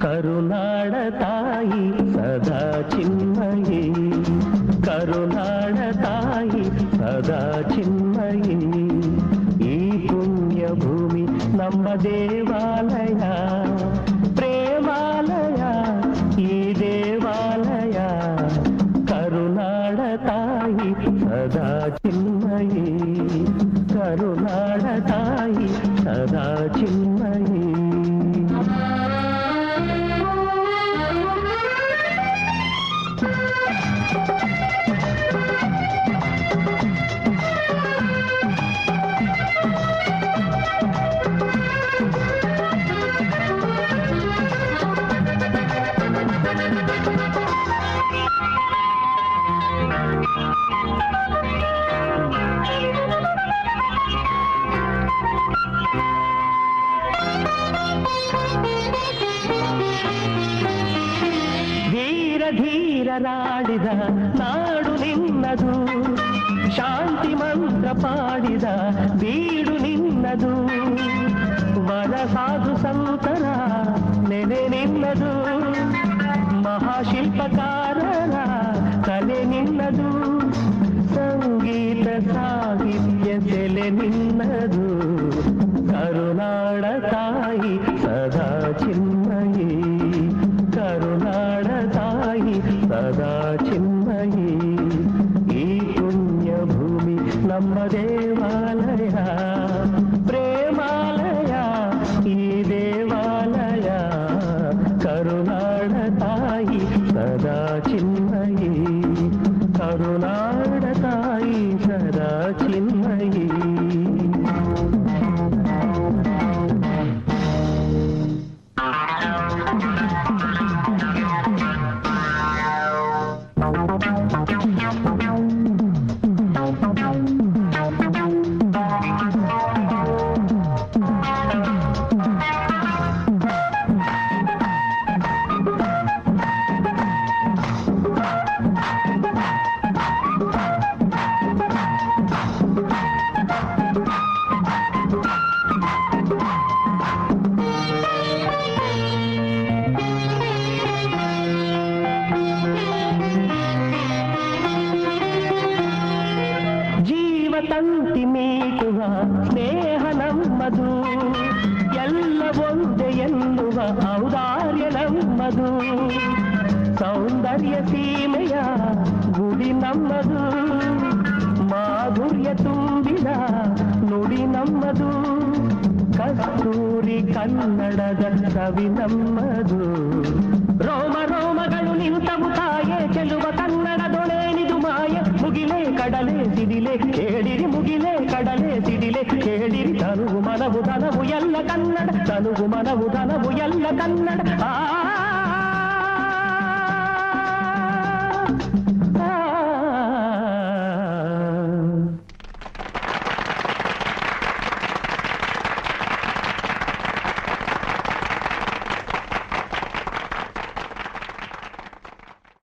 ಕರುನಾಡ ತಾಯಿ ಸದಾ ಚಿನ್ಮಯಿ, ಕರುನಾಡ ತಾಯಿ ಸದಾ ಚಿನ್ಮಯಿ. ಈ ಪುಣ್ಯ ಭೂಮಿ ನಮ್ಮ ದೇವಾಲಯ, ಪ್ರೇಮಾಲಯ ಈ ದೇವಾಲಯ. ಕರುನಾಡ ತಾಯಿ ಸದಾ ಚಿನ್ಮಯಿ, ಕರುನಾಡ ತಾಯಿ ಸದಾ ಚಿನ್ಮಯಿ. ಧೀರರಾಡಿದ ನಾಡು ನಿನ್ನದು, ಶಾಂತಿ ಮಂತ್ರ ಪಾಡಿದ ಬೀಡು ನಿನ್ನದು. ವರ ಸಾಧು ಸಂತರ ನೆನೆ ನಿನ್ನದು, ಮಹಾಶಿಲ್ಪಕಾರರ ಕಲೆ ನಿನ್ನದು. ಸಂಗೀತ ಸಾಹಿತ್ಯ ಸೆಲೆ ನಿನ್ನದು. ಕರುನಾಡ ತಾಯಿ ಸದಾ ಚಿನ್ಮಯಿ, ಕರುನಾಡ ತಾಯಿ ಸದಾ ಚಿನ್ಮಯಿ. ಈ ಪುಣ್ಯ ಭೂಮಿ ನಮ್ಮ ದೇವಾಲಯ, ಪ್ರೇಮಾಲಯ ಈ ದೇವಾಲಯ. ಕರುನಾಡ ತಾಯಿ ಸದಾ ಚಿನ್ಮಯಿ, ಕರುನಾಡ ತಾಯಿ ಸದಾ ಚಿನ್ಮಯಿ. ತಂತಿ ಮೀಟುವ ಸ್ನೇಹ ನಮ್ಮದು, ಎಲ್ಲ ಒಂದೇ ಎನ್ನುವ ಔದಾರ್ಯ ನಮ್ಮದು. ಸೌಂದರ್ಯ ಸೀಮೆಯ ಗುಡಿ ನಮ್ಮದು, ಮಾಧುರ್ಯ ತುಂಬಿದ ನುಡಿ ನಮ್ಮದು. ಕಸ್ತೂರಿ ಕನ್ನಡದ ಕವಿ ನಮ್ಮದು. ರೋಮ ರೋಮಗಳು ನಿಂತ ಮುಖಾಯೆ ಚೆಲುವ ಕನ್ನಡದೊಳೇನಿದು ಮಾಯ. ಮುಗಿಲೆ ಕಡಲೆ ಸಿಡಿಲೆ ಕೇಳಿರಿ, ಮುಗಿಲೆ ಕಡಲೆ ಸಿಡಿಲೆ ಕೇಳಿರಿ. ತನುವು ಮನವು ಧನವು ಎಲ್ಲ ಕನ್ನಡ, ತನುವು ಮನವು ಧನವು ಎಲ್ಲ ಕನ್ನಡ.